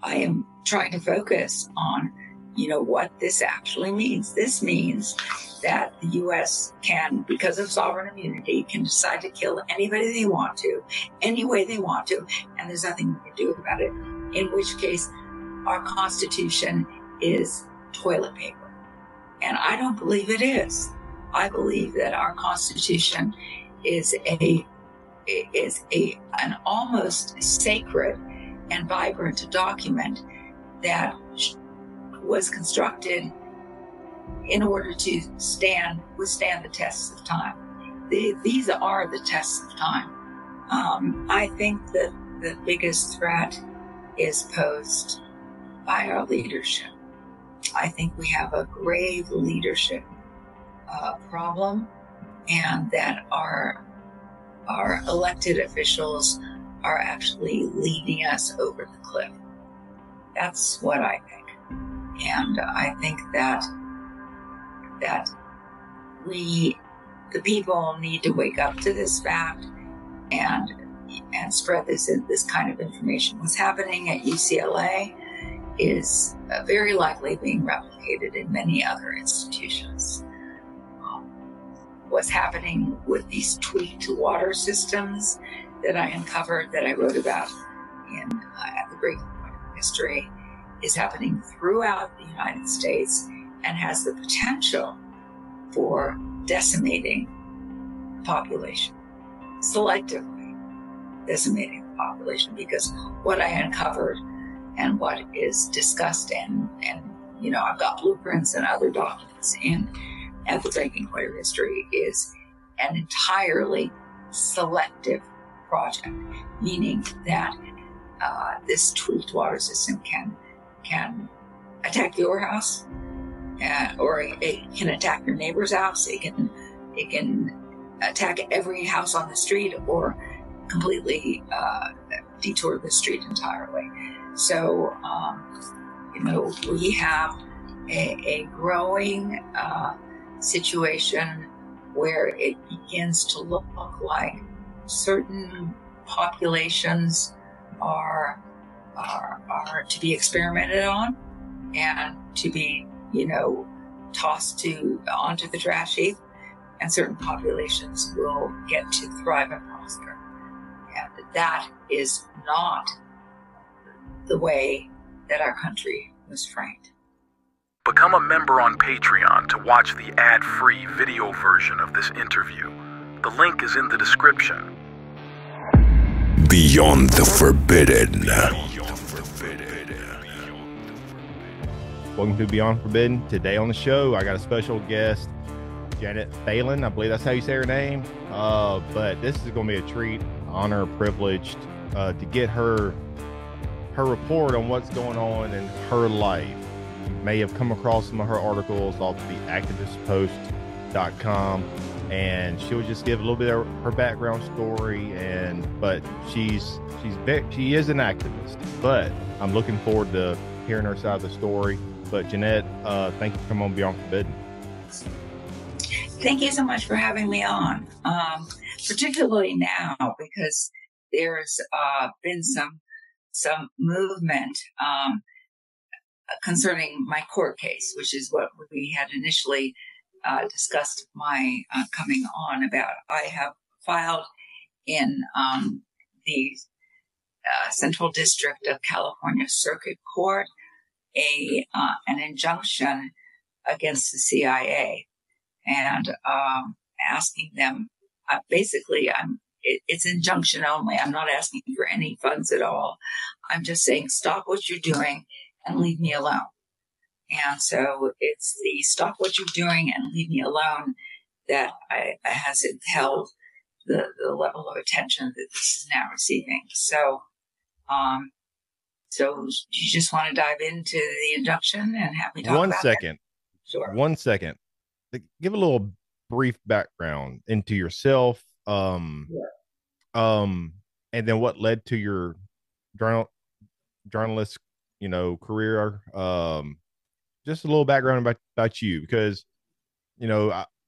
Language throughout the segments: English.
I am trying to focus on, what this actually means. This means that the U.S. can, because of sovereign immunity, can decide to kill anybody they want to, any way they want to, and there's nothing we can do about it, in which case our Constitution is toilet paper. And I don't believe it is. I believe that our Constitution is an almost sacred and vibrant document that was constructed in order to withstand the tests of time. These are the tests of time. I think that the biggest threat is posed by our leadership. I think we have a grave leadership problem, and that our elected officials are actually leading us over the cliff. That's what I think. And I think that we, the people, need to wake up to this fact and spread this kind of information. What's happening at UCLA is very likely being replicated in many other institutions. What's happening with these tweaked water systems that I uncovered, that I wrote about at the Breaking Point of History, is happening throughout the United States and has the potential for decimating the population, selectively decimating the population, because what I uncovered and what is discussed and I've got blueprints and other documents at the Breaking Point of History is an entirely selective project, meaning that this tweaked water system can attack your house, or it can attack your neighbor's house. It can attack every house on the street, or completely detour the street entirely. So, we have a growing situation where it begins to look like certain populations are to be experimented on and to be, tossed onto the trash heap, and certain populations will get to thrive and prosper. And that is not the way that our country was framed. Become a member on Patreon to watch the ad-free video version of this interview. The link is in the description. Beyond the Forbidden. Welcome to Beyond Forbidden. Today on the show, I got a special guest, Janet Phelan. I believe that's how you say her name. But this is going to be a treat, honor, privileged to get her report on what's going on in her life. You may have come across some of her articles off the activistpost.com, and she'll just give a little bit of her background story. But she is an activist. But I'm looking forward to hearing her side of the story. But Jeanette, thank you for coming on Beyond Forbidden. Thank you so much for having me on, particularly now, because there's been some movement concerning my court case, which is what we had initially discussed my coming on about. I have filed in the Central District of California Circuit Court an injunction against the CIA, and asking them, it's injunction only. I'm not asking for any funds at all. I'm just saying, stop what you're doing and leave me alone. And so it's the stop what you're doing and leave me alone that has held the level of attention that this is now receiving. So, so you just want to dive into the injunction and have me talk about that? Sure. 1 second. Give a little brief background into yourself. And then what led to your journalist, career. Just a little background about you, because,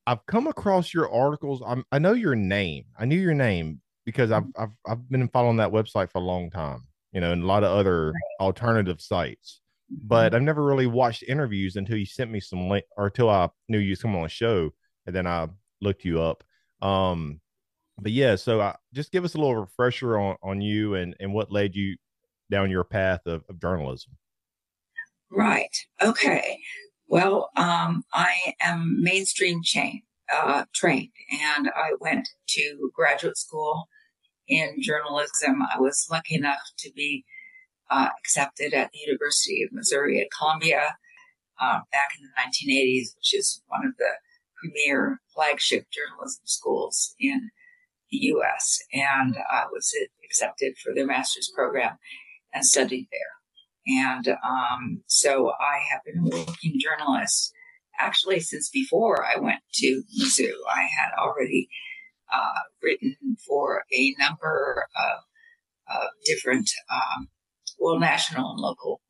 I've come across your articles. I know your name. I knew your name because I've been following that website for a long time. and a lot of other alternative sites. But I've never really watched interviews until you sent me some link, or until I knew you was coming on the show, and then I looked you up. But yeah, so just give us a little refresher on you and what led you down your path of journalism. Right. Okay. Well, I am mainstream trained, and I went to graduate school in journalism. I was lucky enough to be accepted at the University of Missouri at Columbia back in the 1980s, which is one of the premier flagship journalism schools in the U.S. And I was accepted for their master's program and studied there. And so I have been a working journalist actually since before I went to Mizzou. I had already written for a number of different, national and local,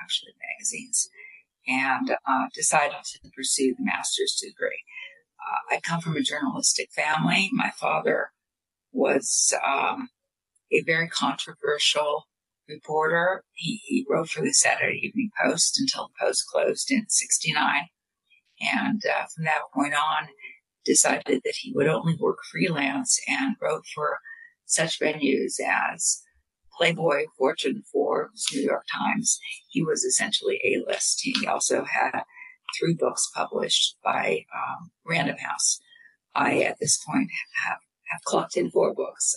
actually magazines, and decided to pursue the master's degree. I come from a journalistic family. My father was a very controversial reporter. He wrote for the Saturday Evening Post until the Post closed in '69. And from that point on, decided that he would only work freelance and wrote for such venues as Playboy, Fortune, Forbes, New York Times. He was essentially A-list. He also had 3 books published by Random House. I, at this point, have clocked in 4 books,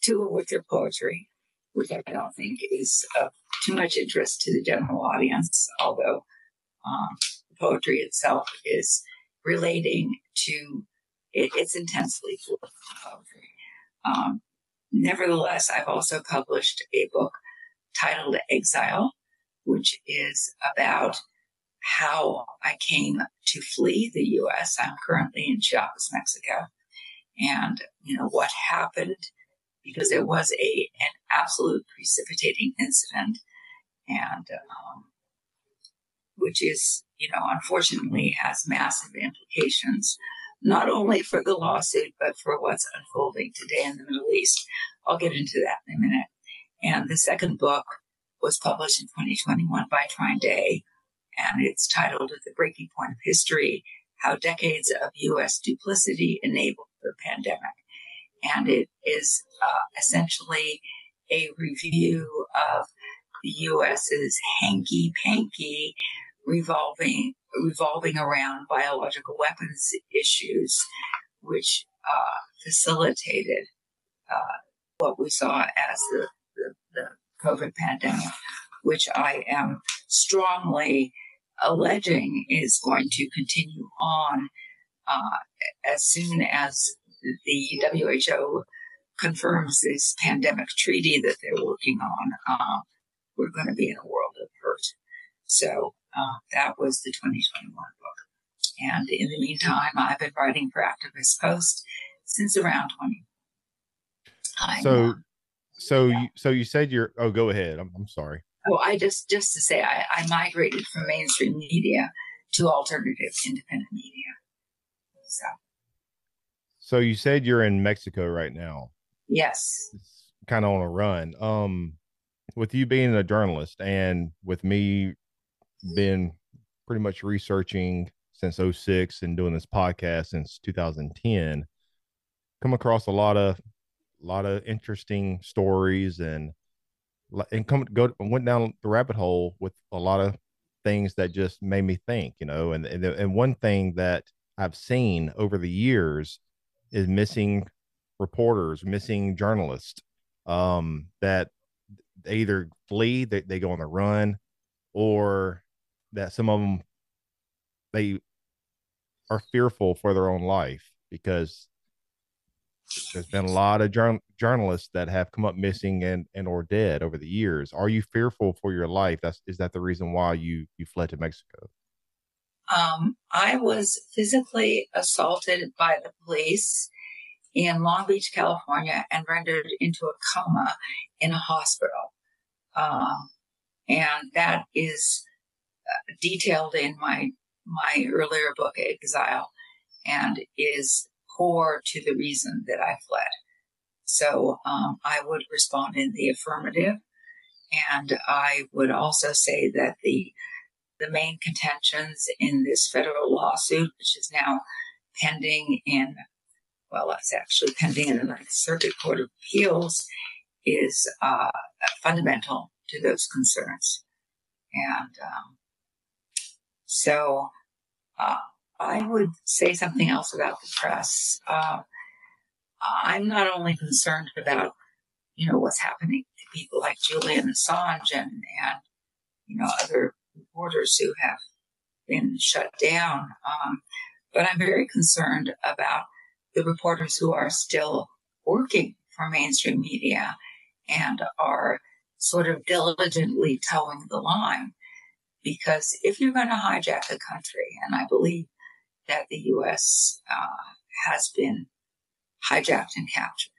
2 of which are poetry, which I don't think is of too much interest to the general audience, although poetry itself is relating to, it's intensely full of poetry. Nevertheless, I've also published a book titled Exile, which is about how I came to flee the U.S. I'm currently in Chiapas, Mexico, and what happened, because there was an absolute precipitating incident, and which is, unfortunately has massive implications, not only for the lawsuit, but for what's unfolding today in the Middle East. I'll get into that in a minute. And the second book was published in 2021 by Trine Day, and it's titled At the Breaking Point of History, How Decades of U.S. Duplicity Enabled the Pandemic. And it is essentially a review of the U.S.'s hanky-panky revolving around biological weapons issues, which facilitated what we saw as the COVID pandemic, which I am strongly alleging is going to continue on as soon as the WHO confirms this pandemic treaty that they're working on. We're going to be in a world of hurt. So that was the 2021 book. And in the meantime, I've been writing for Activist Post since around 20. So you said go ahead. I'm sorry. Oh, I just to say, I migrated from mainstream media to alternative independent media. So you said you're in Mexico right now. Yes. It's kind of on a run. With you being a journalist and with me being pretty much researching since '06 and doing this podcast since 2010, come across a lot of interesting stories and went down the rabbit hole with a lot of things that just made me think, and one thing that I've seen over the years is missing reporters, missing journalists, that they either flee, they go on the run, or that some of them, they are fearful for their own life, because there's been a lot of journalists that have come up missing and or dead over the years. Are you fearful for your life? Is that the reason why you fled to Mexico? I was physically assaulted by the police in Long Beach, California, and rendered into a coma in a hospital. And that is detailed in my earlier book, Exile, and is core to the reason that I fled. So I would respond in the affirmative. And I would also say that the main contentions in this federal lawsuit, which is now pending in, well, it's actually pending in the Ninth Circuit Court of Appeals, is fundamental to those concerns. And so I would say something else about the press. I'm not only concerned about, what's happening to people like Julian Assange and other reporters who have been shut down, but I'm very concerned about the reporters who are still working for mainstream media and are sort of diligently towing the line. Because if you're going to hijack the country, and I believe that the U.S. Has been hijacked and captured,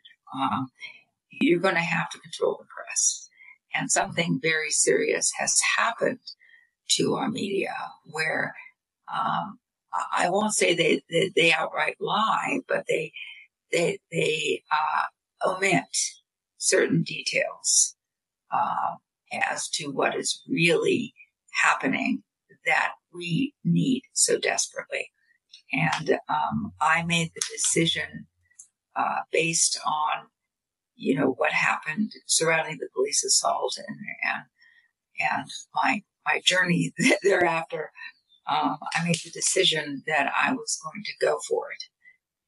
you're going to have to control the press. And something very serious has happened to our media where I won't say they outright lie, but they omit certain details as to what is really happening that we need so desperately. And I made the decision based on, what happened surrounding the police assault and my journey thereafter. I made the decision that I was going to go for it.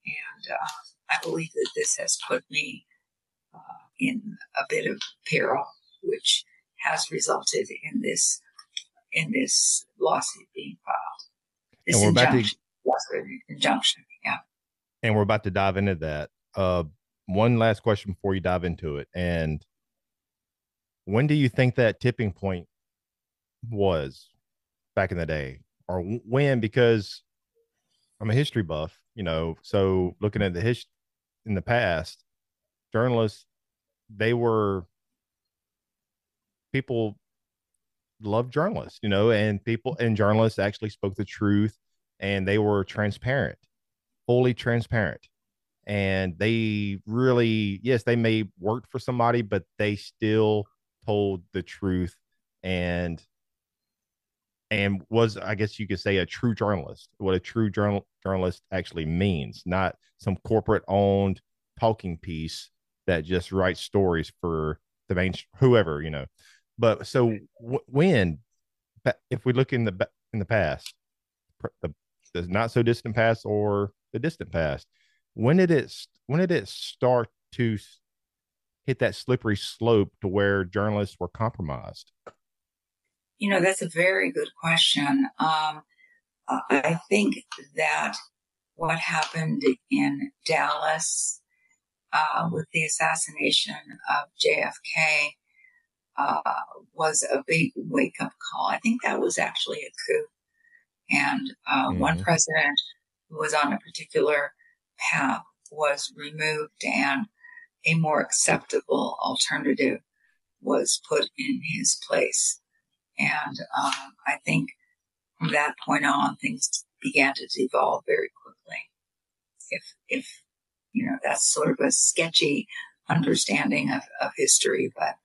And I believe that this has put me in a bit of peril, which has resulted in this lawsuit being filed. This injunction. Yeah. And we're about to dive into that. One last question before you dive into it. And when do you think that tipping point was back in the day? Or when? Because I'm a history buff, so looking at the history in the past, journalists, people loved journalists, and journalists actually spoke the truth, and they were transparent, fully transparent. And they really, yes, they may work for somebody, but they still told the truth and was, I guess you could say, a true journalist, what a true journalist actually means, not some corporate owned talking piece that just writes stories for the main, whoever, But so when, if we look in the past, the not so distant past or the distant past, when did it start to hit that slippery slope to where journalists were compromised? That's a very good question. I think that what happened in Dallas with the assassination of JFK was a big wake-up call. I think that was actually a coup. And one president who was on a particular path was removed, and a more acceptable alternative was put in his place. And I think from that point on, things began to devolve very quickly. If that's sort of a sketchy understanding of history, but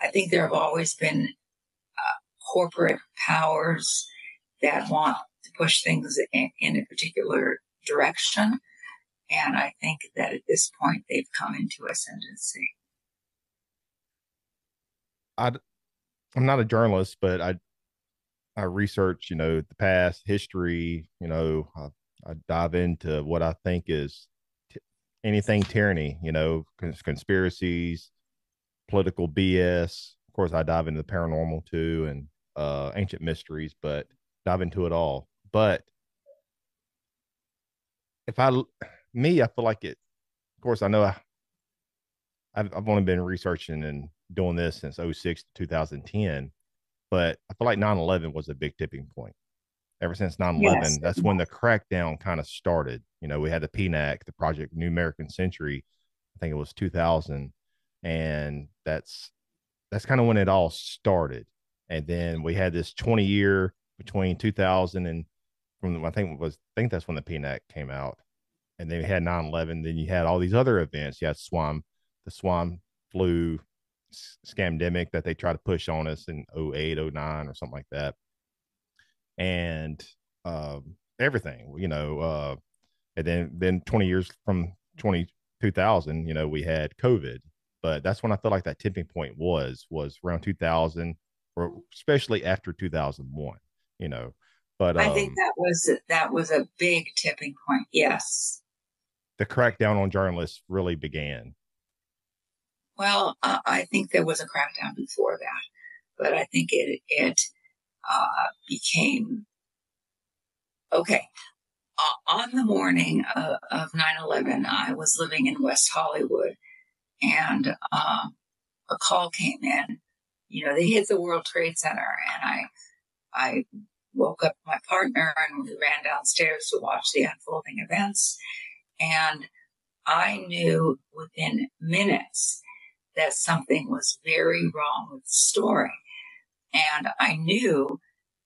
I think there have always been corporate powers that want to push things in a particular direction. And I think that at this point, they've come into ascendancy. I'm not a journalist, but I research, the past history, I dive into what I think is anything tyranny, conspiracies, political BS. Of course, I dive into the paranormal too, and ancient mysteries, but dive into it all. But I feel like it, of course, I know I've only been researching and doing this since 06 to 2010, but I feel like 9/11 was a big tipping point. Ever since 9/11, yes, that's when the crackdown kind of started. We had the PNAC, the Project New American Century. I think it was 2000, and that's kind of when it all started. And then we had this 20-year between 2000 and I think that's when the PNAC came out. and then you had 9/11. Then you had all these other events. You had the swine flu scamdemic that they tried to push on us in 08, 09 or something like that. And everything, and then 20 years from 2000, we had COVID. But that's when I felt like that tipping point was around 2000, or especially after 2001, but I think that was a big tipping point. Yes. The crackdown on journalists really began. Well, I think there was a crackdown before that, but I think it became okay. On the morning of 9/11, I was living in West Hollywood, and a call came in. They hit the World Trade Center, and I woke up my partner, and we ran downstairs to watch the unfolding events. And I knew within minutes that something was very wrong with the story. And I knew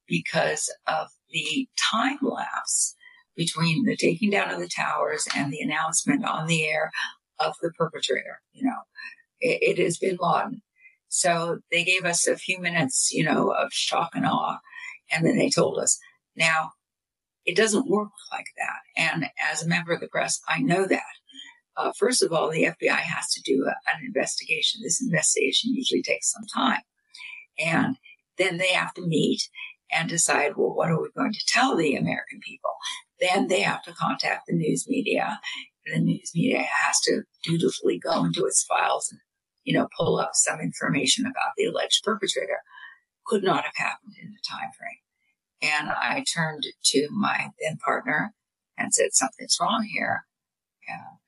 because of the time lapse between the taking down of the towers and the announcement on the air of the perpetrator. It has been Laden. So they gave us a few minutes, of shock and awe. And then they told us, now, it doesn't work like that. And as a member of the press, I know that. First of all, the FBI has to do an investigation. This investigation usually takes some time. And then they have to meet and decide, well, what are we going to tell the American people? Then they have to contact the news media. And the news media has to dutifully go into its files and, pull up some information about the alleged perpetrator. Could not have happened in the time frame. And I turned to my then partner and said, something's wrong here. And,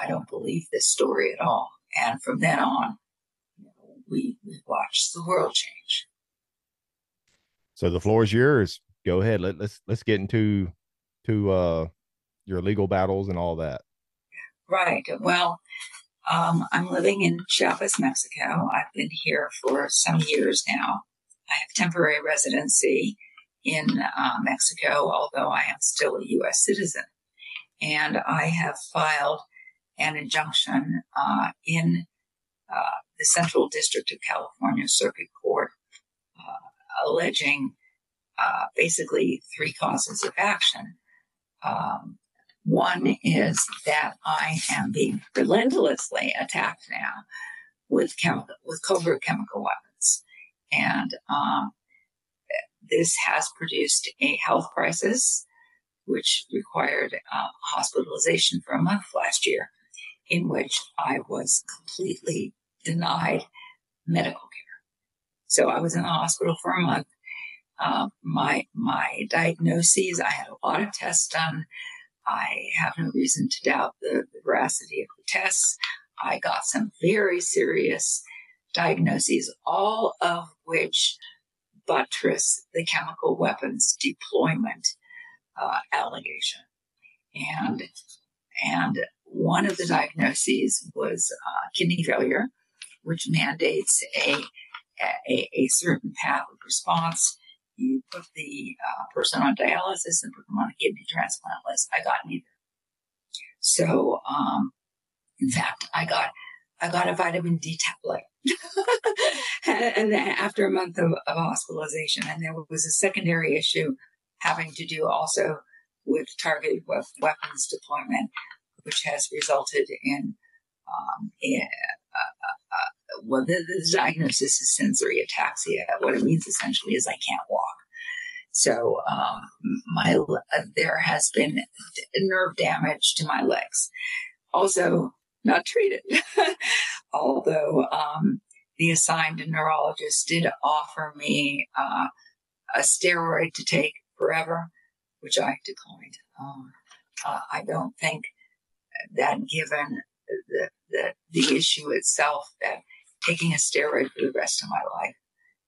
I don't believe this story at all. And from then on, we watched the world change. So the floor is yours. Go ahead. Let's get into your legal battles and all that. Right. Well, I'm living in Chiapas, Mexico. I've been here for some years now. I have temporary residency in Mexico, although I am still a U.S. citizen. And I have filed an injunction in the Central District of California Circuit Court alleging basically three causes of action. One is that I am being relentlessly attacked now with covert chemical weapons. And this has produced a health crisis, which required hospitalization for a month last year, in which I was completely denied medical care. So I was in the hospital for a month. My diagnoses, I had a lot of tests done. I have no reason to doubt the veracity of the tests. I got some very serious diagnoses, all of which buttress the chemical weapons deployment allegation. And one of the diagnoses was kidney failure, which mandates a certain path of response. You put the person on dialysis and put them on a kidney transplant list. I got neither. So, in fact, I got a vitamin D tablet, and then after a month of hospitalization, and there was a secondary issue having to do also with targeted weapons deployment, which has resulted in the diagnosis is sensory ataxia. What it means essentially is I can't walk. So there has been nerve damage to my legs. Also not treated, although the assigned neurologist did offer me a steroid to take forever, which I declined. I don't think that given the issue itself, that taking a steroid for the rest of my life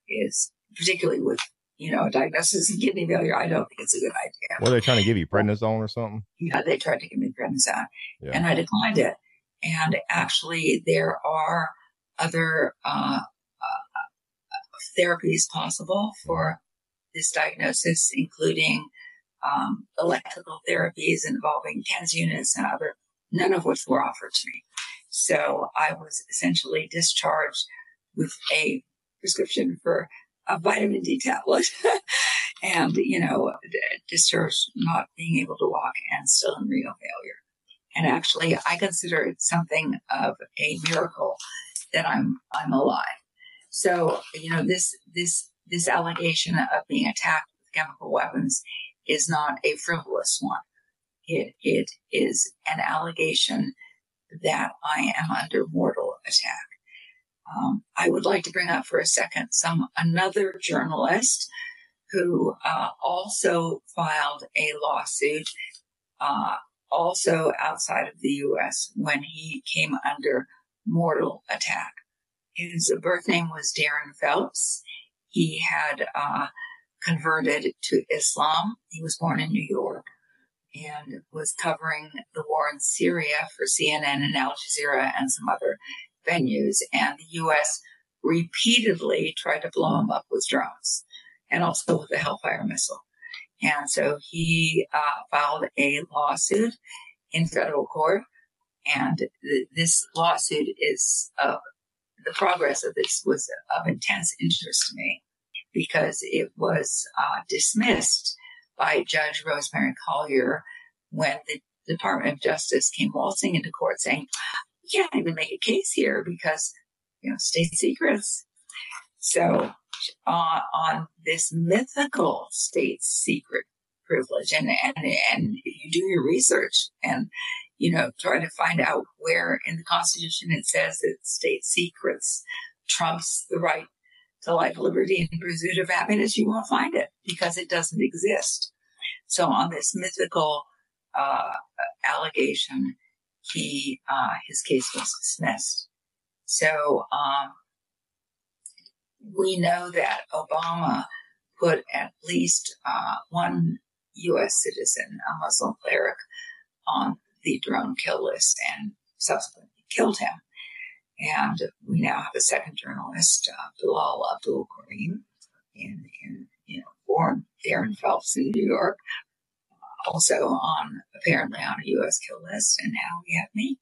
is, particularly with, a diagnosis of kidney failure, I don't think it's a good idea. Well, they're trying to give you prednisone or something? Yeah, they tried to give me prednisone, yeah. And I declined it. And actually, there are other therapies possible for this diagnosis, including electrical therapies involving TENS units and other, none of which were offered to me. So I was essentially discharged with a prescription for a vitamin D tablet and, discharged not being able to walk and still in renal failure. And actually, I consider it something of a miracle that I'm alive. So, this allegation of being attacked with chemical weapons is not a frivolous one. It is an allegation that I am under mortal attack. I would like to bring up for a second another journalist who also filed a lawsuit, also outside of the U.S. when he came under mortal attack. His birth name was Darren Phelps. He had converted to Islam. He was born in New York and was covering the war in Syria for CNN and Al Jazeera and some other venues. And the U.S. repeatedly tried to blow him up with drones and also with the Hellfire missile. And so he filed a lawsuit in federal court. And this lawsuit is, the progress of this was of intense interest to me because it was dismissed by Judge Rosemary Collyer when the Department of Justice came waltzing into court saying, you can't even make a case here because, state secrets. So on this mythical state secret privilege, and if you do your research and, try to find out where in the Constitution it says that state secrets trumps the right to life, liberty, and pursuit of happiness, you won't find it because it doesn't exist. So on this mythical allegation, his case was dismissed. So we know that Obama put at least one U.S. citizen, a Muslim cleric, on the drone kill list and subsequently killed him. And we now have a second journalist, Bilal Abdul Karim, born Darren Phelps in New York, also apparently on a U.S. kill list, and now we have me.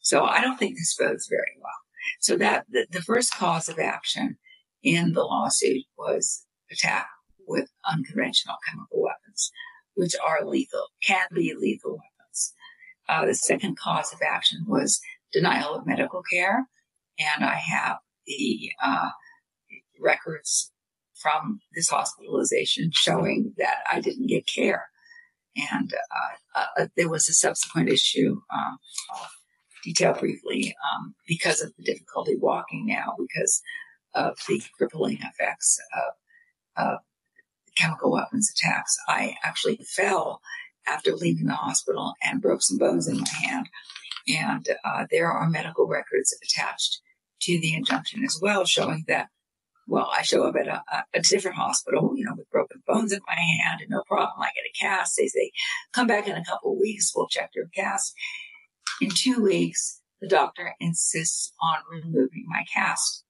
So I don't think this bodes very well. So that the first cause of action in the lawsuit was attack with unconventional chemical weapons, which are lethal, can be lethal weapons. The second cause of action was denial of medical care, and I have the records from this hospitalization showing that I didn't get care. And there was a subsequent issue, I'll detail briefly, because of the difficulty walking now, because of the crippling effects of chemical weapons attacks. I actually fell after leaving the hospital and broke some bones in my hand. And there are medical records attached to the injunction as well, showing that, I show up at a different hospital, with broken bones in my hand and no problem. I get a cast. They say, come back in a couple of weeks. We'll check your cast. In 2 weeks, the doctor insists on removing my cast.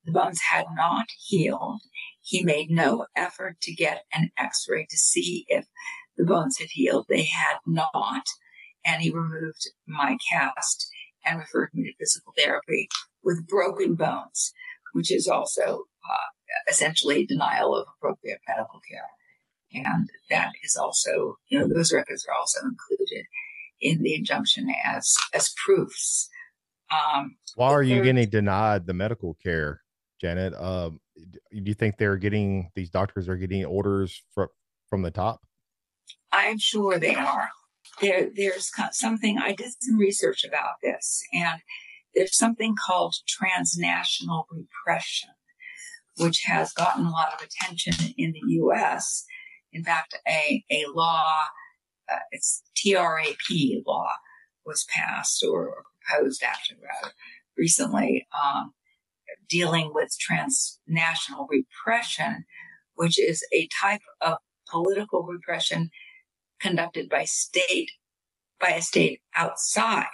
The bones had not healed. He made no effort to get an x-ray to see if the bones had healed. They had not. And he removed my cast and referred me to physical therapy with broken bones, which is also essentially denial of appropriate medical care. And that is also, those records are also included in the injunction as proofs. Why are you getting denied the medical care, Janet? Do you think these doctors are getting orders from the top? I'm sure they are. There's something, I did some research about this, and there's something called transnational repression, which has gotten a lot of attention in the U.S. In fact, a law, it's TRAP law, was passed or proposed rather recently, dealing with transnational repression, which is a type of political repression conducted by a state outside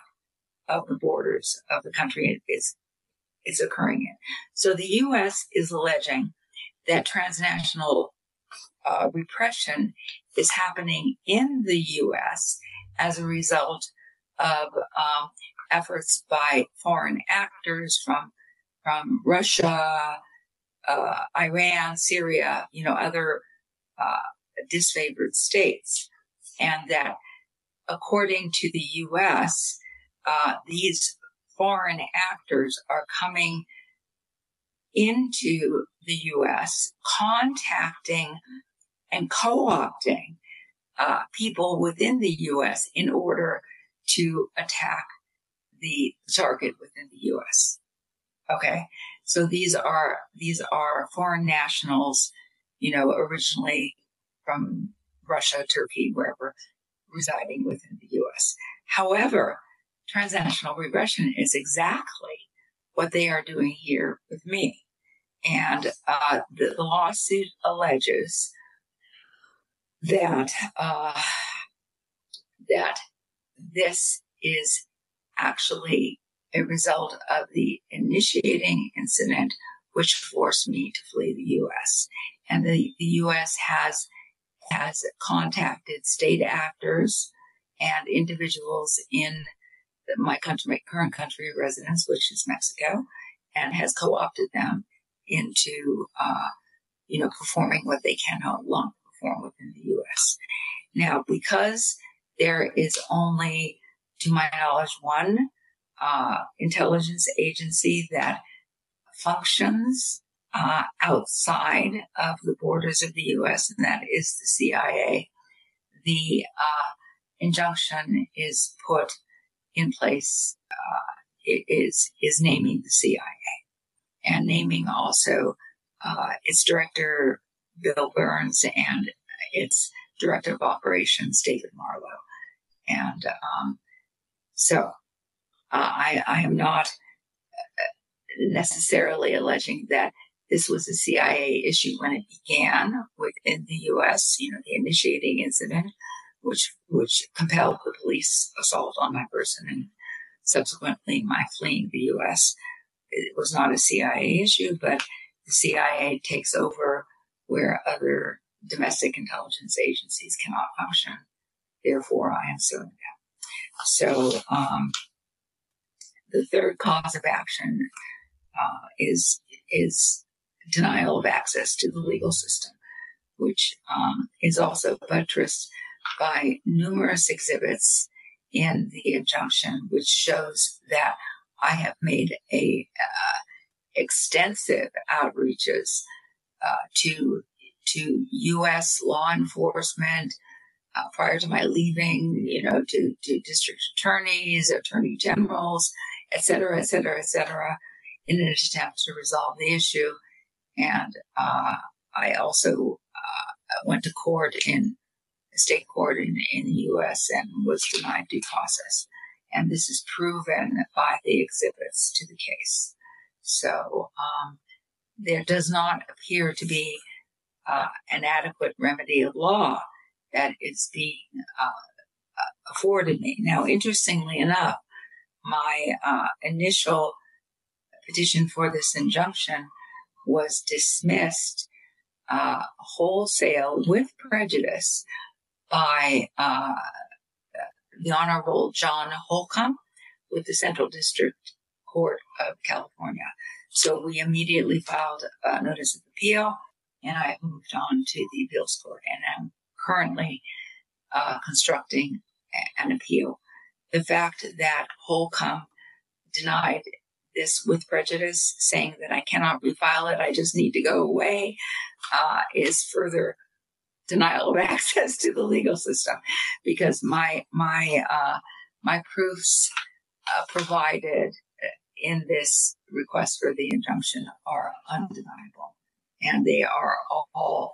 of the borders of the country it's occurring in. So the U.S. is alleging that transnational repression is happening in the U.S. as a result of efforts by foreign actors from Russia, Iran, Syria, other disfavored states, and that according to the U.S., these foreign actors are coming into the U.S., contacting and co-opting people within the U.S. in order to attack the target within the U.S. Okay, so these are foreign nationals, originally from Russia, Turkey, wherever, residing within the U.S. However, transnational repression is exactly what they are doing here with me. And the lawsuit alleges that that this is actually a result of the initiating incident, which forced me to flee the U.S. And the U.S. has contacted state actors and individuals in my current country of residence, which is Mexico, and has co-opted them into, performing what they can no longer perform within the U.S. Now, because there is only, to my knowledge, one intelligence agency that functions outside of the borders of the U.S., and that is the CIA, the injunction is put in place, is naming the CIA and naming also its director, Bill Burns, and its director of operations, David Marlowe. And so I am not necessarily alleging that this was a CIA issue when it began within the U.S., the initiating incident, which compelled the police assault on my person and subsequently my fleeing the U.S. It was not a CIA issue, but the CIA takes over where other domestic intelligence agencies cannot function. Therefore, I am suing them. So the third cause of action is denial of access to the legal system, which is also buttressed by numerous exhibits in the injunction, which shows that I have made extensive outreaches to U.S. law enforcement prior to my leaving, to district attorneys, attorney generals, et cetera, in an attempt to resolve the issue. And I also went to state court in the U.S. and was denied due process. And this is proven by the exhibits to the case. So there does not appear to be an adequate remedy of law that is being afforded me. Now, interestingly enough, my initial petition for this injunction was dismissed wholesale with prejudice by the Honorable John Holcomb with the Central District Court of California. So we immediately filed a notice of appeal, and I moved on to the appeals court, and I'm currently constructing an appeal. The fact that Holcomb denied this with prejudice, saying that I cannot refile it, I just need to go away, is further denial of access to the legal system, because my proofs provided in this request for the injunction are undeniable, and they are all,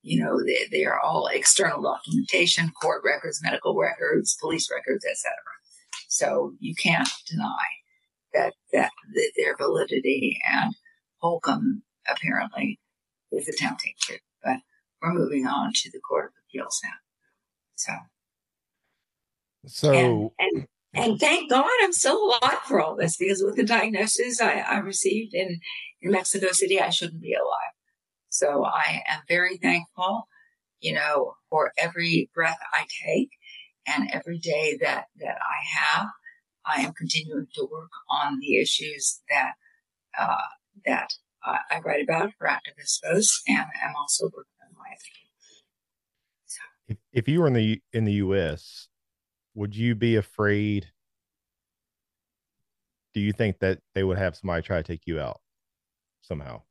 they are all external documentation, court records, medical records, police records, etc. So you can't deny that their validity, and Holcomb apparently is attempting to, but we're moving on to the Court of Appeals now. So and thank God I'm still alive for all this, because with the diagnosis I received in Mexico City, I shouldn't be alive. So I am very thankful for every breath I take and every day that I have, I am continuing to work on the issues that I write about for activist posts, and I'm also working on my ethics. So. If you were in the U.S., would you be afraid? Do you think that they would have somebody try to take you out somehow?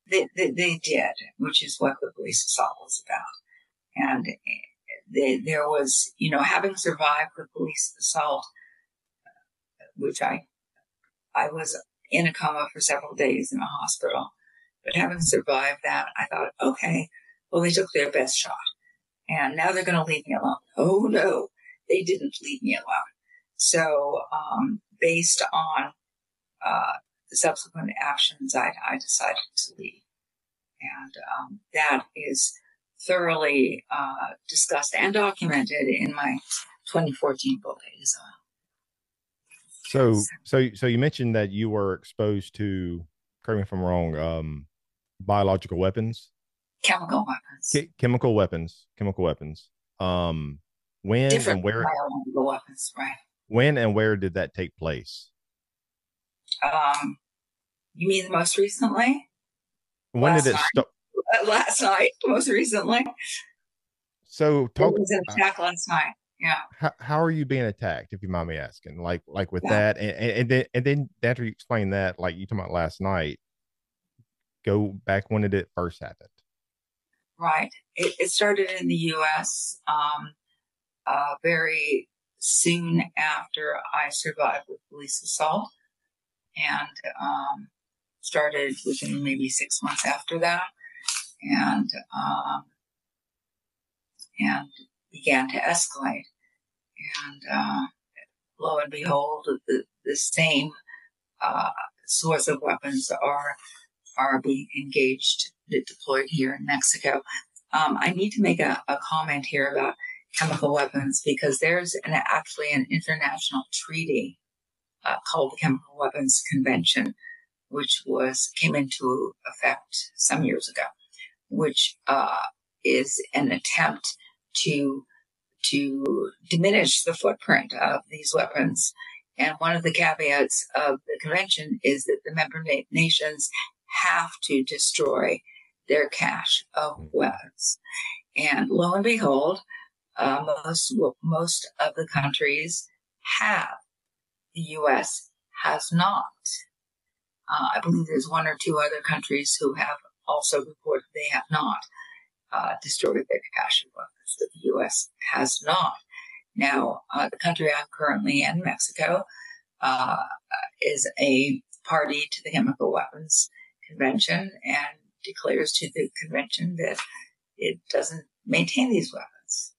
They did, which is what the police assault was about. And there was, having survived the police assault, which I was in a coma for several days in a hospital, but having survived that, I thought, okay, well, they took their best shot, and now they're going to leave me alone. Oh no, they didn't leave me alone. So, based on the subsequent actions, I decided to leave. And that is thoroughly discussed and documented in my 2014 book as well. So you mentioned that you were exposed to, correct me if I'm wrong, biological weapons, chemical weapons, chemical weapons. When different and where? Biological weapons, right? When and where did that take place? You mean most recently? When did it start? Last night, most recently. So talk. It was an attack last night. Yeah. How are you being attacked, if you mind me asking? Like with that, and then after you explain that, like you talking about last night, go back, when did it first happen? Right. It started in the U.S. Very soon after I survived the police assault, and started within maybe 6 months after that, and began to escalate. And lo and behold, the same sorts of weapons are being deployed here in Mexico. I need to make a comment here about chemical weapons, because there's actually an international treaty called the Chemical Weapons Convention, which came into effect some years ago, which is an attempt to diminish the footprint of these weapons. And one of the caveats of the convention is that the member nations have to destroy their cache of weapons. And lo and behold, most of the countries have. The U.S. has not. I believe there's one or two other countries who have also reported they have not destroyed their cache of weapons, but the U.S. has not. Now, the country I'm currently in, Mexico, is a party to the Chemical Weapons Convention and declares to the convention that it doesn't maintain these weapons.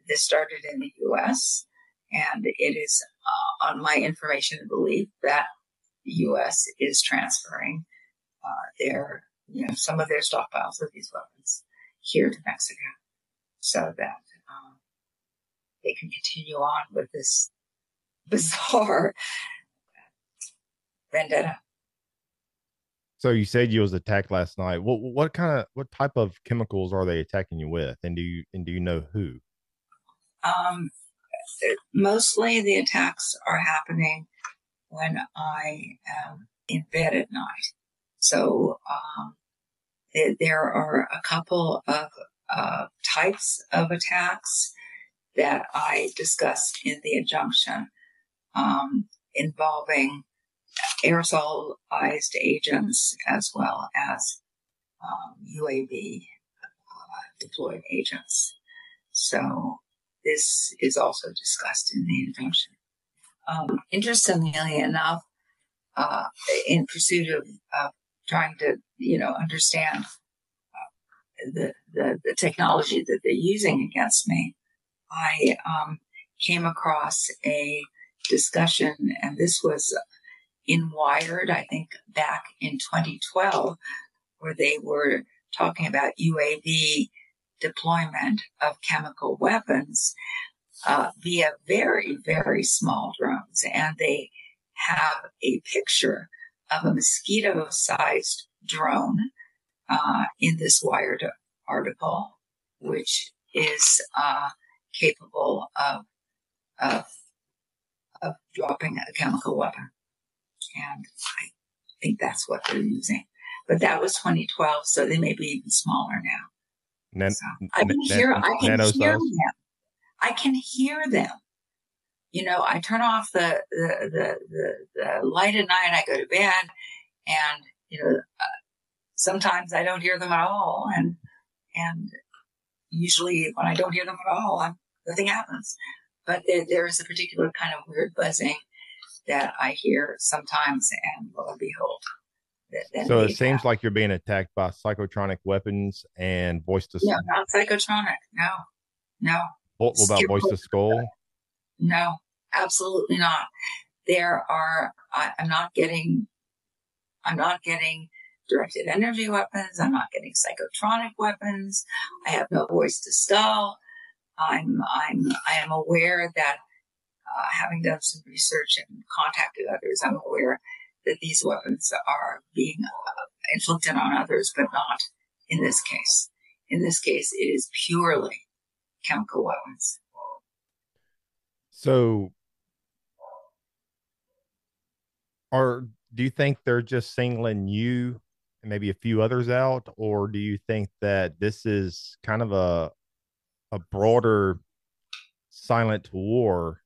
This started in the U.S., and it is on my information and belief that the U.S. is transferring some of their stockpiles of these weapons here to Mexico, so that they can continue on with this bizarre vendetta. So you said you was attacked last night. What type of chemicals are they attacking you with, and do you know who? Mostly the attacks are happening when I am in bed at night. So there are a couple of types of attacks that I discussed in the injunction, involving aerosolized agents as well as UAV deployed agents. So this is also discussed in the injunction. Interestingly enough, in pursuit of trying to, understand the technology that they're using against me, I came across a discussion, and this was in Wired, I think back in 2012, where they were talking about UAV deployment of chemical weapons via very, very small drones. And they have a picture of a mosquito-sized drone in this Wired article. which is capable of dropping a chemical weapon. And I think that's what they're using. But that was 2012, so they may be even smaller now. So I can hear them. I can hear them. You know, I turn off the light at night. I go to bed, and you know, sometimes I don't hear them at all, and usually when I don't hear them at all, nothing happens. But there is a particular kind of weird buzzing that I hear sometimes, and lo and behold. So it seems like you're being attacked by psychotronic weapons and voice to skull. No, not psychotronic. No. What about voice to skull? No, absolutely not. I'm not getting directed energy weapons. I'm not getting psychotronic weapons. I have no voice to skull. I am aware that, having done some research and contacted others, I'm aware that these weapons are being inflicted on others, but not in this case. In this case, it is purely chemical weapons. So, do you think they're just singling you and maybe a few others out, or do you think that this is kind of a broader silent war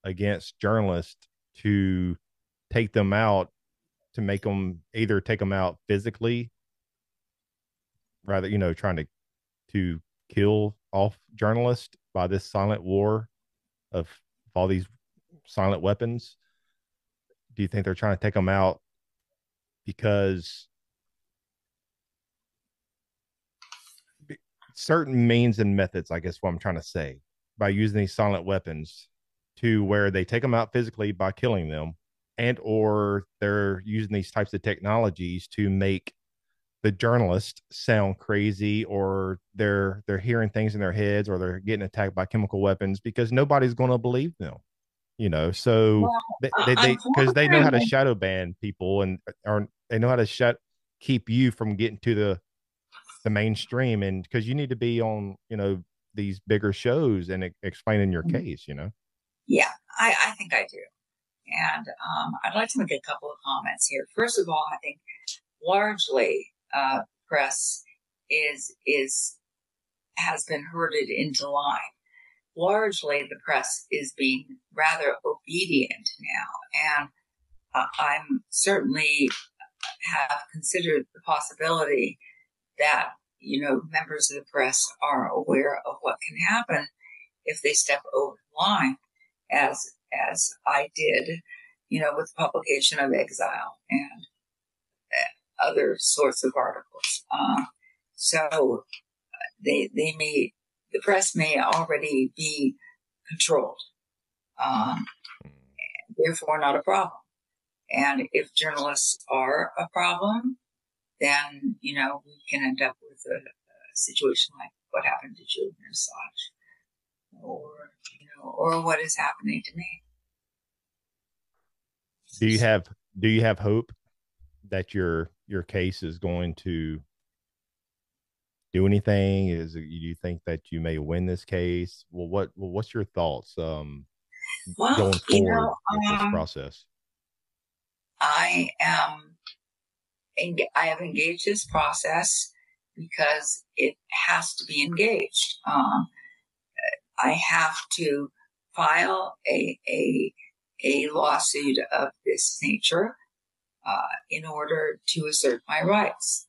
against journalists to take them out, to make them either take them out physically, rather, you know, trying to kill off journalists by this silent war of all these silent weapons? Do you think they're trying to take them out because certain means and methods, I guess what I'm trying to say, by using these silent weapons to where they take them out physically by killing them, and or they're using these types of technologies to make the journalist sound crazy, or they're hearing things in their heads, or they're getting attacked by chemical weapons because nobody's going to believe them, you know. So they because they know how to shadow ban people, and they know how to keep you from getting to the mainstream, and because you need to be on, you know, these bigger shows and explaining your case, you know. Yeah, I think I do. And I'd like to make a couple of comments here. First of all, I think largely press has been herded into line. Largely, the press is being rather obedient now, and I'm certainly have considered the possibility that, you know, members of the press are aware of what can happen if they step over the line, as I did, you know, with the publication of Exile and other sorts of articles. So the press may already be controlled, therefore not a problem. And if journalists are a problem, then, you know, we can end up with a situation like what happened to Julian Assange, or what is happening to me. Do you have hope that your case is going to do anything? Do you think that you may win this case? Well, what's your thoughts going forward with this process? I have engaged this process because it has to be engaged. I have to file a lawsuit of this nature in order to assert my rights.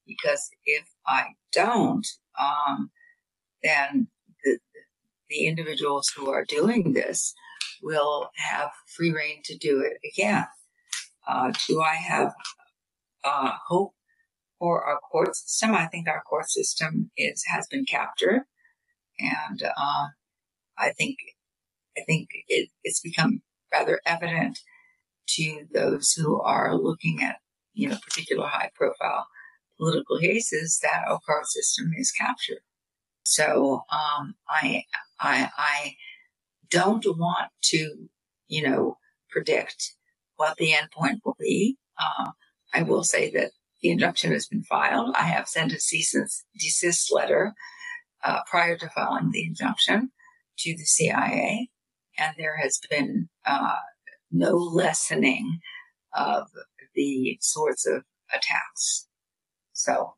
Because if I don't, then the individuals who are doing this will have free rein to do it again. Do I have hope for our court system? I think our court system has been captured, and I think it's become rather evident to those who are looking at, you know, particular high-profile political cases that our court system is captured. So I don't want to, you know, predict what the end point will be. I will say that the injunction has been filed. I have sent a cease and desist letter prior to filing the injunction to the CIA, and there has been no lessening of the sorts of attacks. So,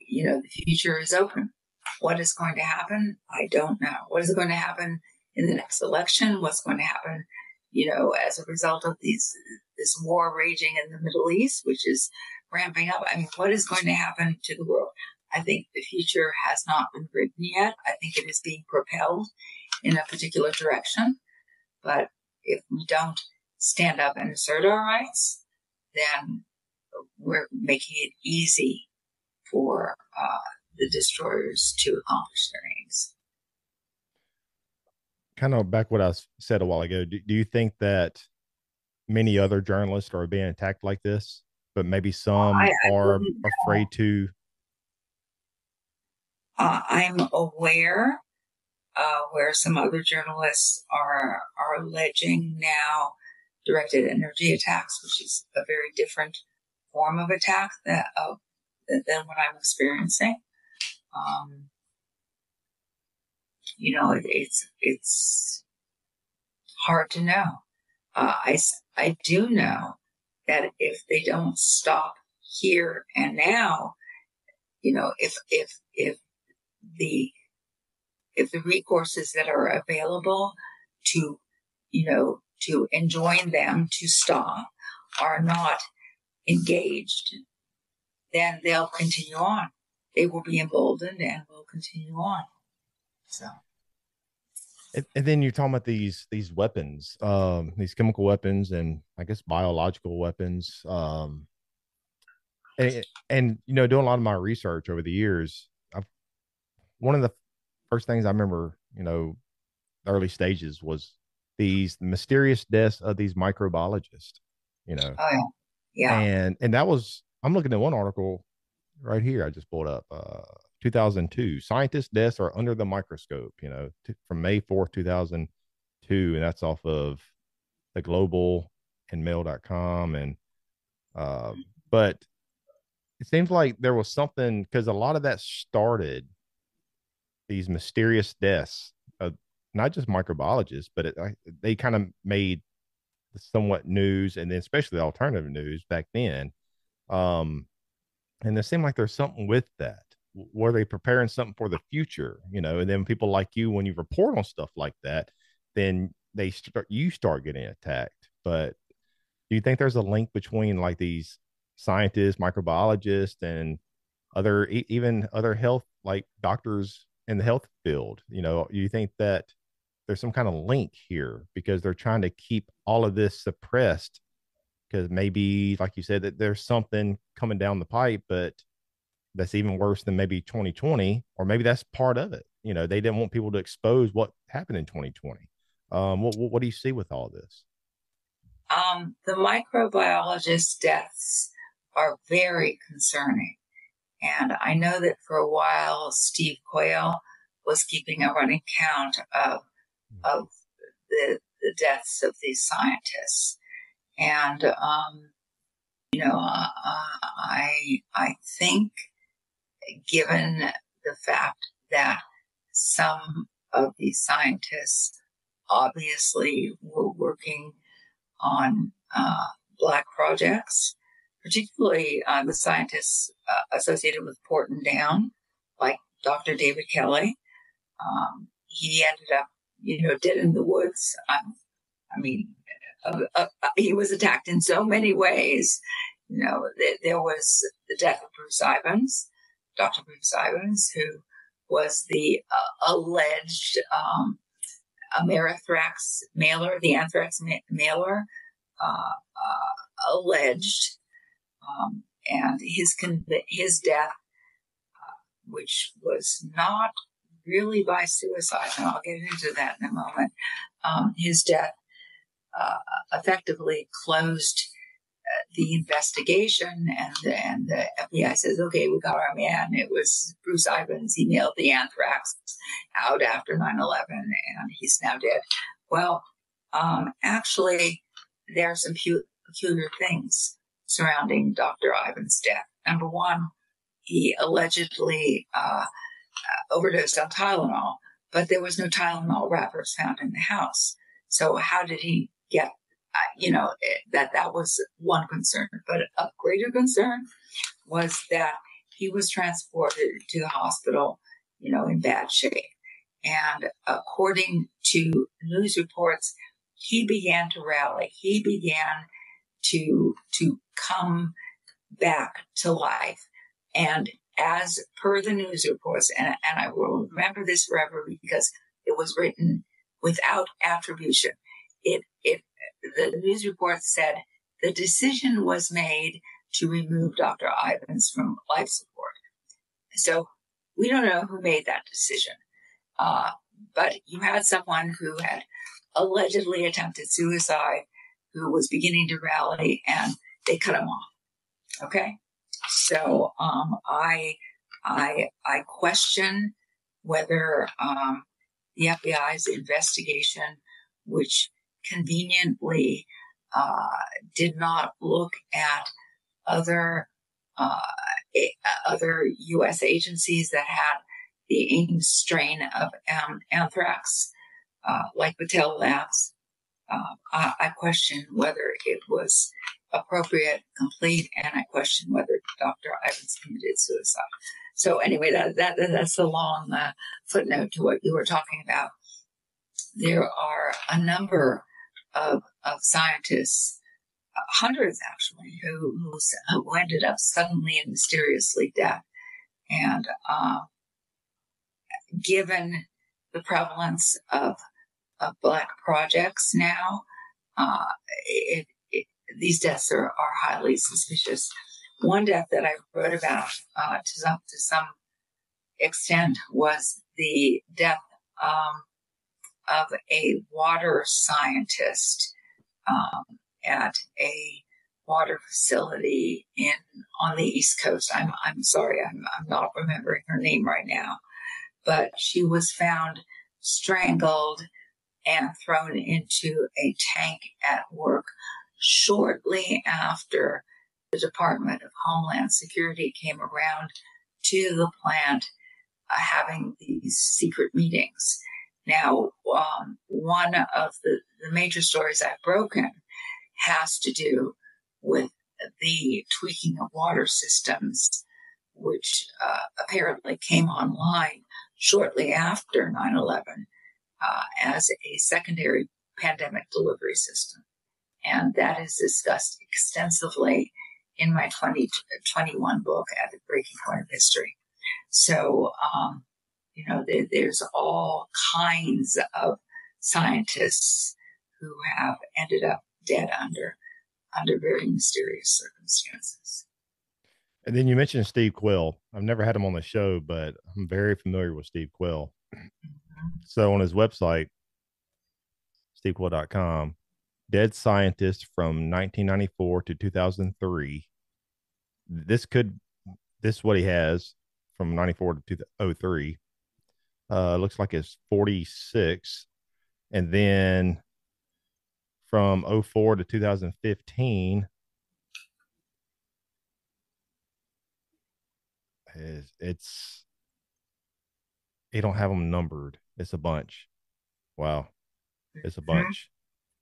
the future is open. What is going to happen? I don't know. What is going to happen in the next election? What's going to happen, as a result of this war raging in the Middle East, which is ramping up? I mean, what is going to happen to the world? I think the future has not been written yet. I think it is being propelled in a particular direction. But if we don't stand up and assert our rights, then we're making it easy for the destroyers to accomplish their aims. Kind of back what I said a while ago. Do you think that many other journalists are being attacked like this, but maybe some are afraid to? I'm aware where some other journalists are alleging now directed energy attacks, which is a very different form of attack than what I'm experiencing. It's hard to know. I do know that if they don't stop here and now, if the recourses that are available to enjoin them to stop are not engaged, then they'll continue on. They will be emboldened and will continue on. So. And then you're talking about these weapons, these chemical weapons, and I guess biological weapons. And doing a lot of my research over the years, one of the first things I remember, the early stages was these mysterious deaths of these microbiologists. Oh yeah. And that was, I'm looking at one article right here. I just pulled up 2002. Scientist deaths are under the microscope. From May 4th, 2002, and that's off of the Global and Mail.com. And but it seems like there was something, because a lot of that started these mysterious deaths of not just microbiologists, but they kind of made somewhat news, and then especially the alternative news back then. And it seemed like there's something with that. Were they preparing something for the future? And then people like you, when you report on stuff like that, then you start getting attacked. But do you think there's a link between like these scientists, microbiologists, and even other health, like doctors in the health field? You think that there's some kind of link here because they're trying to keep all of this suppressed, because maybe, like you said, that there's something coming down the pipe, but that's even worse than maybe 2020, or maybe that's part of it. They didn't want people to expose what happened in 2020. What do you see with all this? The microbiologist deaths are very concerning. And I know that for a while, Steve Quill was keeping a running count of the deaths of these scientists. And, I think, given the fact that some of these scientists obviously were working on Black projects, particularly the scientists associated with Porton Down, like Dr. David Kelly. He ended up, dead in the woods. He was attacked in so many ways. There was the death of Bruce Ivans, Dr. Bruce Ivans, who was the alleged Amerithrax mailer, the anthrax mailer, alleged, and his death, which was not really by suicide, and I'll get into that in a moment. His death effectively closed the investigation, and the FBI says, okay, we got our man. It was Bruce Ivans. He mailed the anthrax out after 9/11, and he's now dead. Well, actually, there are some peculiar things surrounding Dr. Ivans' death. Number one, he allegedly overdosed on Tylenol, but there was no Tylenol wrappers found in the house. So how did he get, that was one concern. But a greater concern was that he was transported to the hospital, in bad shape. And according to news reports, he began to rally. He began to come back to life. And as per the news reports, and I will remember this forever because it was written without attribution. The news report said the decision was made to remove Dr. Ivins from life support. So we don't know who made that decision. But you had someone who had allegedly attempted suicide, who was beginning to rally, and they cut him off. Okay, so I question whether the FBI's investigation, which conveniently did not look at other U.S. agencies that had the Ames strain of anthrax, like Battelle Labs. I question whether it was appropriate, complete, and I question whether Dr. Ivins committed suicide. So anyway, that's a long footnote to what you were talking about. There are a number of scientists, hundreds actually, who ended up suddenly and mysteriously dead. And given the prevalence of Black projects now, these deaths are highly suspicious. One death that I wrote about to some extent was the death of a water scientist at a water facility on the East Coast. I'm sorry, I'm not remembering her name right now, but she was found strangled and thrown into a tank at work shortly after the Department of Homeland Security came around to the plant having these secret meetings. Now, one of the major stories I've broken has to do with the tweaking of water systems, which apparently came online shortly after 9/11 as a secondary pandemic delivery system. And that is discussed extensively in my 2021 book, At the Breaking Point of History. So, there's all kinds of scientists who have ended up dead under very mysterious circumstances. And then you mentioned Steve Quill. I've never had him on the show, but I'm very familiar with Steve Quill. Mm-hmm. So on his website, stevequill.com, dead scientist from 1994 to 2003. This is what he has from 94 to 2003. Looks like it's 46. And then from 04 to 2015, they don't have them numbered. It's a bunch. Wow. It's a bunch.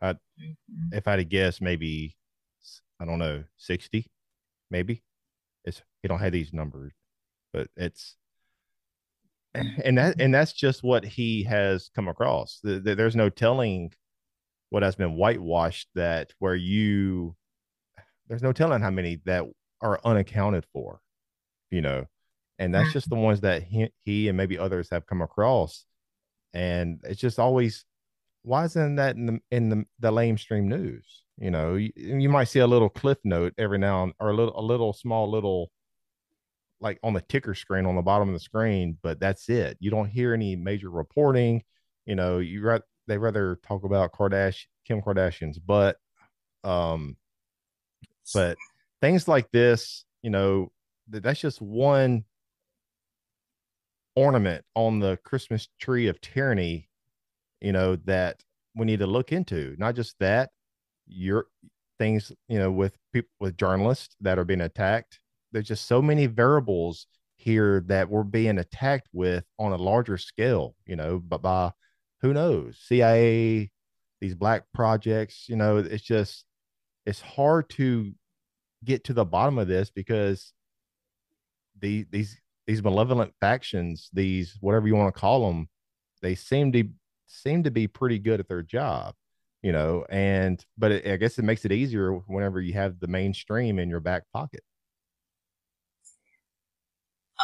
If I had to guess, maybe, I don't know, 60, maybe. You don't have these numbers, but and that's just what he has come across. There's no telling what has been whitewashed, there's no telling how many that are unaccounted for, and that's just the ones that he and maybe others have come across. And it's just always, why isn't that in the lamestream news? You might see a little cliff note every now and, or a little small, like on the ticker screen on the bottom of the screen, but that's it. You don't hear any major reporting. They rather talk about Kim Kardashian's butt. But things like this, that's just one ornament on the Christmas tree of tyranny, that we need to look into. Not just that, your things, with people, with journalists that are being attacked, there's just so many variables here that we're being attacked with on a larger scale, but by who knows, CIA, these black projects, it's hard to get to the bottom of this because the, these malevolent factions, these whatever you want to call them, they seem to be pretty good at their job, and I guess it makes it easier whenever you have the mainstream in your back pocket.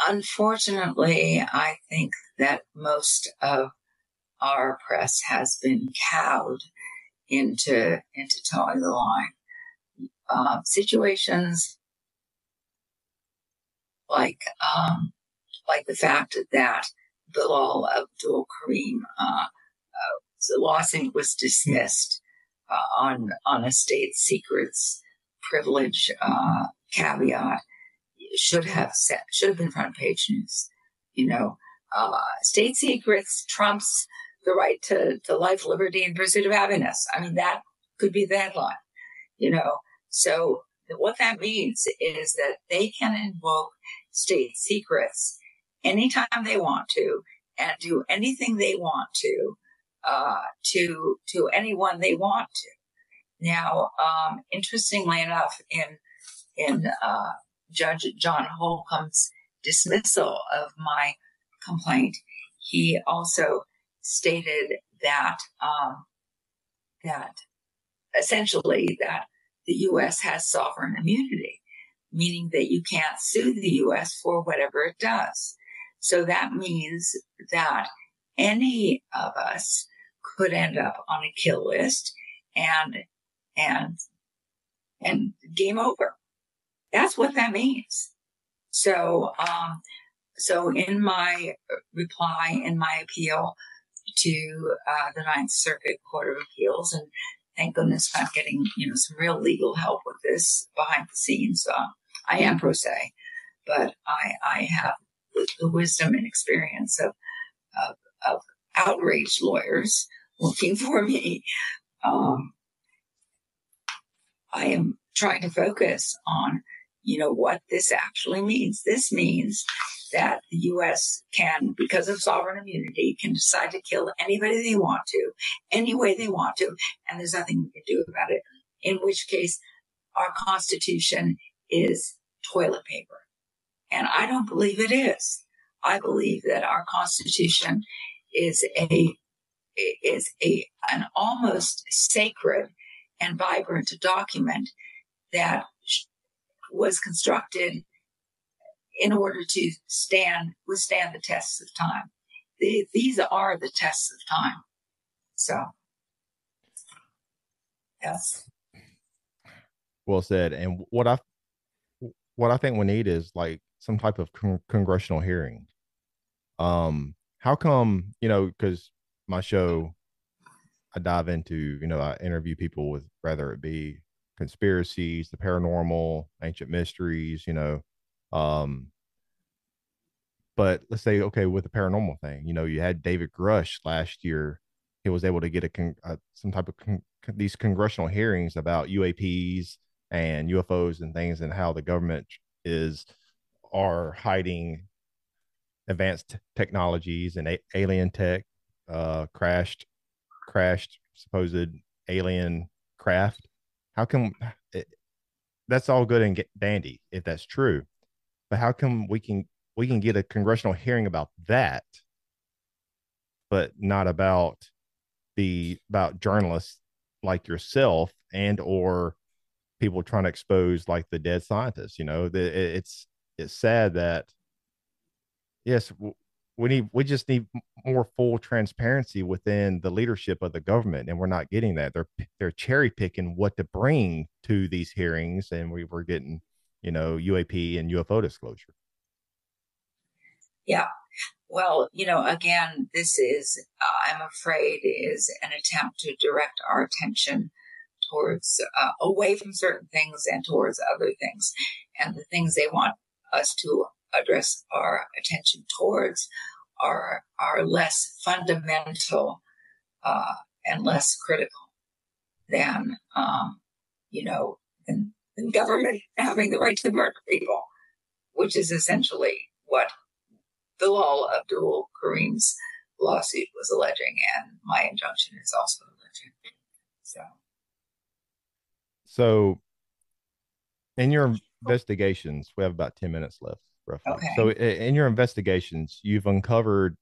Unfortunately, I think that most of our press has been cowed into towing the line. Situations like the fact that Bilal Abdul Karim, the lawsuit was dismissed on a state secrets privilege caveat, should have been front page news. State secrets trumps the right to life, liberty, and pursuit of happiness. I mean, that could be the headline. So what that means is that they can invoke state secrets anytime they want to and do anything they want to anyone they want to. Now, interestingly enough, in Judge John Holcomb's dismissal of my complaint, he also stated that essentially that the U.S. has sovereign immunity, meaning that you can't sue the U.S. for whatever it does. So that means that any of us could end up on a kill list and game over. That's what that means. So in my reply, in my appeal to the Ninth Circuit Court of Appeals, and thank goodness I'm getting some real legal help with this behind the scenes. I am pro se, but I have the wisdom and experience of outraged lawyers working for me. I am trying to focus on what this actually means. This means that the U.S. can, because of sovereign immunity, can decide to kill anybody they want to, any way they want to, and there's nothing we can do about it, in which case our Constitution is toilet paper. And I don't believe it is. I believe that our Constitution is an almost sacred and vibrant document that was constructed in order to withstand the tests of time. These are the tests of time. So, yes. Well said. And what I think we need is like some type of congressional hearing. How come, because my show, I dive into, I interview people with, whether it be conspiracies, the paranormal, ancient mysteries, but let's say, okay, with the paranormal thing, you had David Grush last year. He was able to get some type of these congressional hearings about UAPs and UFOs and things, and how the government are hiding advanced technologies and alien tech, crashed supposed alien craft. How come that's all good and dandy if that's true, but how come we can get a congressional hearing about that, but not about journalists like yourself and or people trying to expose like the dead scientists? It's sad that, yes, we just need more full transparency within the leadership of the government, and we're not getting that. They're cherry picking what to bring to these hearings, and we're getting UAP and UFO disclosure. Yeah. Well, again, this is, I'm afraid, is an attempt to direct our attention towards, away from certain things and towards other things. And the things they want us to address our attention towards are less fundamental and less critical than than government having the right to murder people. which is essentially what Bilal Abdul Karim's lawsuit was alleging, and my injunction is also alleging. So in your investigations, we have about 10 minutes left, roughly. Okay. So in your investigations, you've uncovered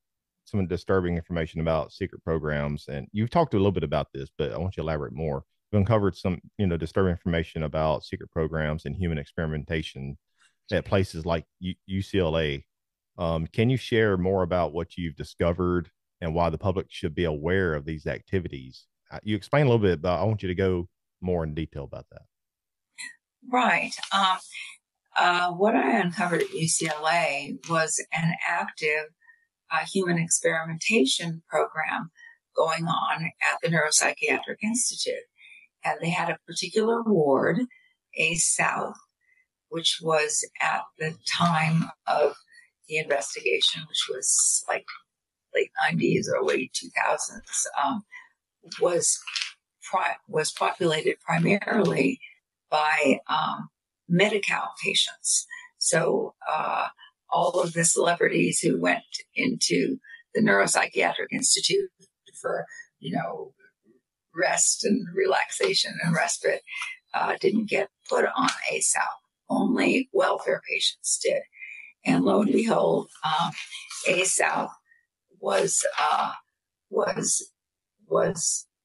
some disturbing information about secret programs, and you've talked a little bit about this, but I want you to elaborate more. You've uncovered some, disturbing information about secret programs and human experimentation at places like UCLA. Can you share more about what you've discovered and why the public should be aware of these activities? You explained a little bit, but I want you to go more in detail about that. Right. What I uncovered at UCLA was an active human experimentation program going on at the Neuropsychiatric Institute. And they had a particular ward, A South, which was at the time of the investigation, which was like late 90s, early 2000s, was populated primarily by Medi-Cal patients. So all of the celebrities who went into the Neuropsychiatric Institute for, rest and relaxation and respite didn't get put on ASAP. Only welfare patients did. And lo and behold, ASAP was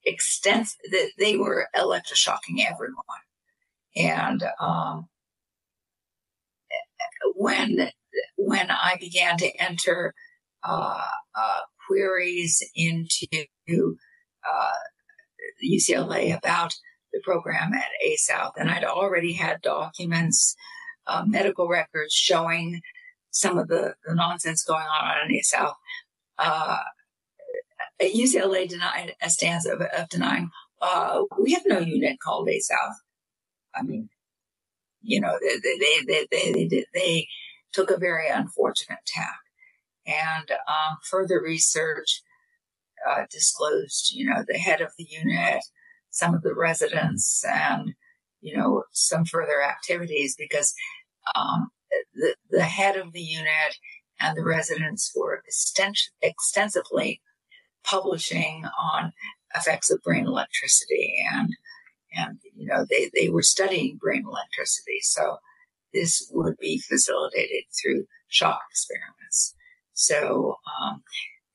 extensive. They were electroshocking everyone. And when I began to enter queries into UCLA about the program at ASouth, and I'd already had documents, medical records showing some of the nonsense going on ASouth. UCLA denied a stance of denying. We have no unit called ASouth. I mean, they took a very unfortunate tack, and further research disclosed, the head of the unit, some of the residents, and some further activities, because the head of the unit and the residents were extensively publishing on effects of brain electricity, and they were studying brain electricity. So this would be facilitated through shock experiments. So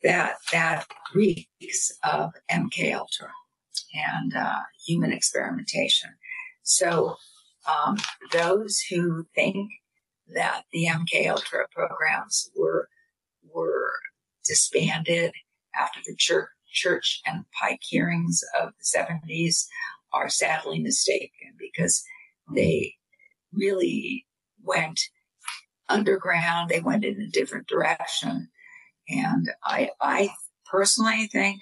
that reeks of MK Ultra and human experimentation. So those who think that the MK Ultra programs were disbanded after the Church and Pike hearings of the 70s are sadly mistaken, because they really went underground. They went in a different direction. And I personally think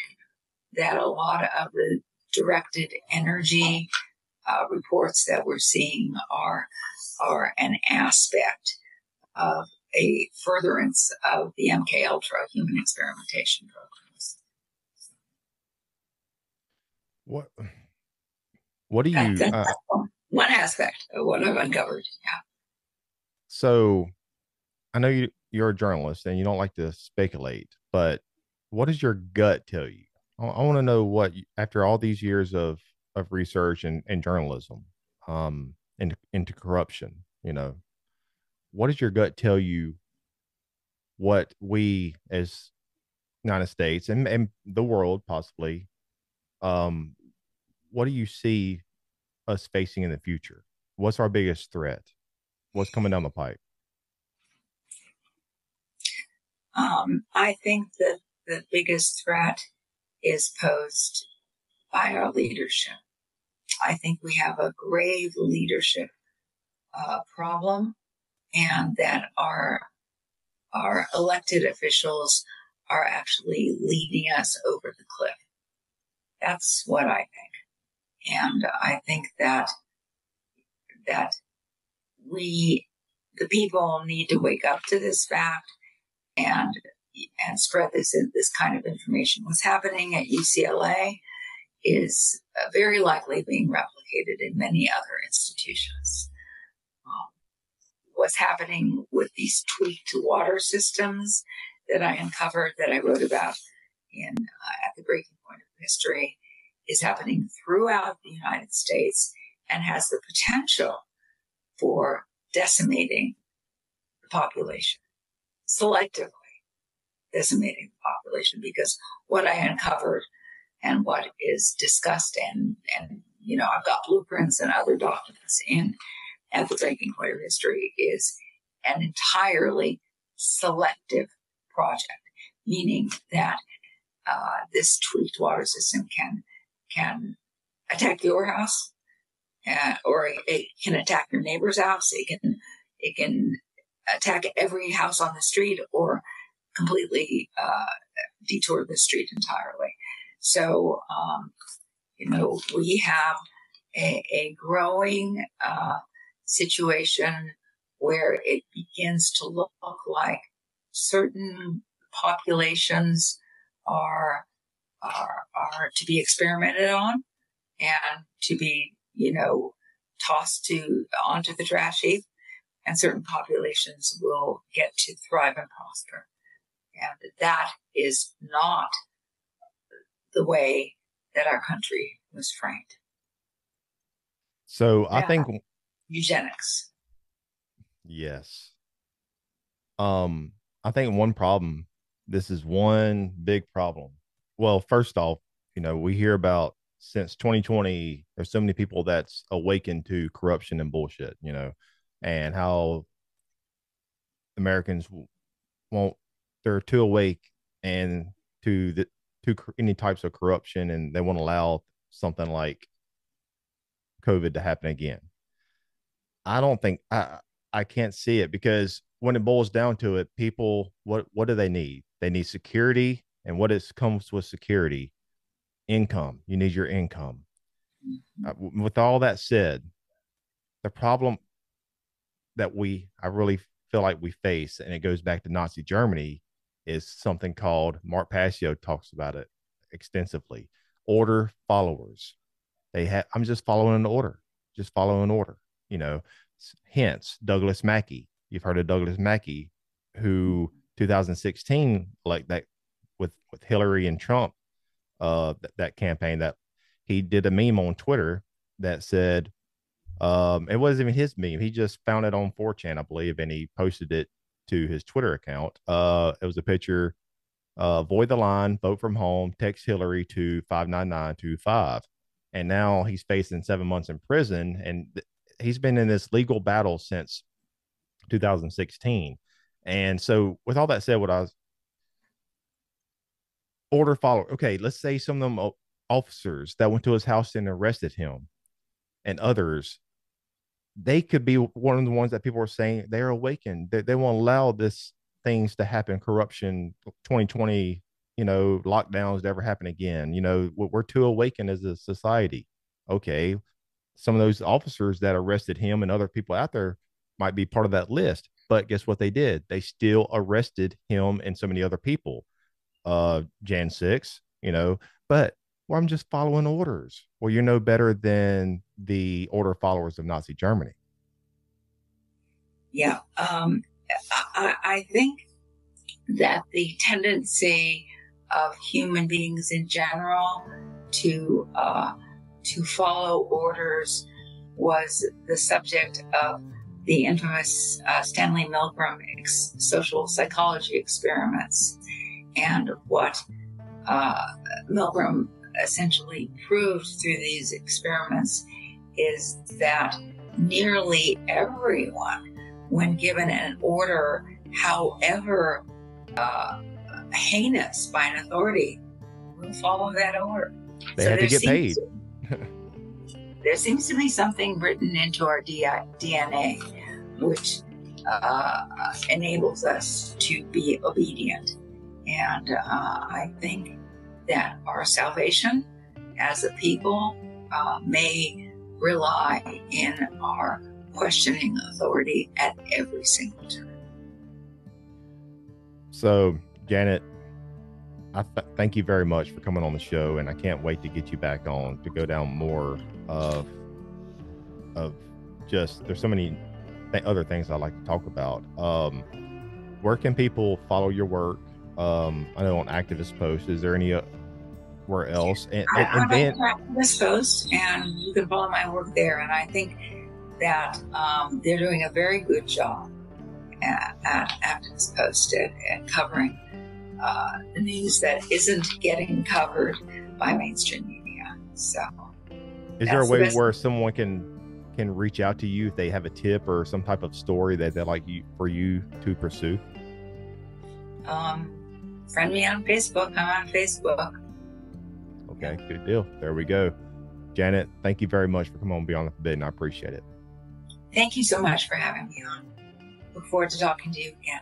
that a lot of the directed energy reports that we're seeing are an aspect of a furtherance of the MK Ultra human experimentation programs. What do you? That's one aspect of what I've uncovered. Yeah. So, I know you're a journalist and you don't like to speculate, but what does your gut tell you? I want to know what, after all these years of research and journalism, into corruption, what does your gut tell you? What we as United States and the world possibly, what do you see us facing in the future? What's our biggest threat? What's coming down the pipe? I think that the biggest threat is posed by our leadership. I think we have a grave leadership problem, and that our elected officials are actually leading us over the cliff. That's what I think. And I think that we, the people, need to wake up to this fact and spread this kind of information. What's happening at UCLA is very likely being replicated in many other institutions. what's happening with these tweaked water systems that I uncovered, that I wrote about in at the breaking point of history, is happening throughout the United States and has the potential for decimating the population, selectively decimating the population, because what I uncovered and what is discussed and I've got blueprints and other documents at the breaking point of history is an entirely selective project, meaning that this tweaked water system can attack your house, or it can attack your neighbor's house. It can attack every house on the street, or completely detour the street entirely. So, we have a growing situation where it begins to look like certain populations are to be experimented on and to be, tossed onto the trash heap, and certain populations will get to thrive and prosper. And that is not the way that our country was framed. So I think eugenics. Yes. I think one problem, this is one big problem. Well, first off, we hear about, since 2020, there's so many people that's awakened to corruption and bullshit, and how Americans they're too awake and to any types of corruption, and they won't allow something like COVID to happen again. I don't think I can't see it, because when it boils down to it, people, what do they need? They need security. And what comes with security? Income. You need your income. With all that said, the problem that I really feel like we face, and it goes back to Nazi Germany, is something called, Mark Passio talks about it extensively, order followers. I'm just following an order, hence Douglas Mackey. You've heard of Douglas Mackey, who 2016, like that with Hillary and Trump, that campaign, that he did a meme on Twitter that said, it wasn't even his meme. He just found it on 4chan, I believe, and he posted it to his Twitter account. It was a picture, void the line, vote from home, text Hillary to 59925. And now he's facing 7 months in prison. And he's been in this legal battle since 2016. And so with all that said, order follower. Okay, let's say some of them officers that went to his house and arrested him, and others, they could be one of the ones that people are saying they're awakened. They won't allow this things to happen, corruption, 2020, lockdowns to ever happen again. We're too awakened as a society. Okay, some of those officers that arrested him and other people out there might be part of that list. But guess what they did? They still arrested him and so many other people. Jan 6, but I'm just following orders. Well, you're no better than the order followers of Nazi Germany. Yeah. I think that the tendency of human beings in general to follow orders was the subject of the infamous Stanley Milgram social psychology experiments. And what Milgram essentially proved through these experiments is that nearly everyone, when given an order, however heinous by an authority, will follow that order. They have to get paid. There seems to be something written into our DNA which enables us to be obedient. And I think that our salvation as a people may rely in our questioning authority at every single turn. So, Janet, I thank you very much for coming on the show, and I can't wait to get you back on to go down more of just, there's so many other things I like to talk about. Where can people follow your work? I know on Activist Post. Is there any where else? I'm then Activist Post, and you can follow my work there. And I think that they're doing a very good job at Activist Post at covering the news that isn't getting covered by mainstream media. So, is there a way where someone can reach out to you if they have a tip or some type of story that they'd like for you to pursue? Friend me on Facebook. I'm on Facebook. Okay, good deal. There we go. Janet, thank you very much for coming on Beyond the Forbidden. I appreciate it. Thank you so much for having me on. Look forward to talking to you again.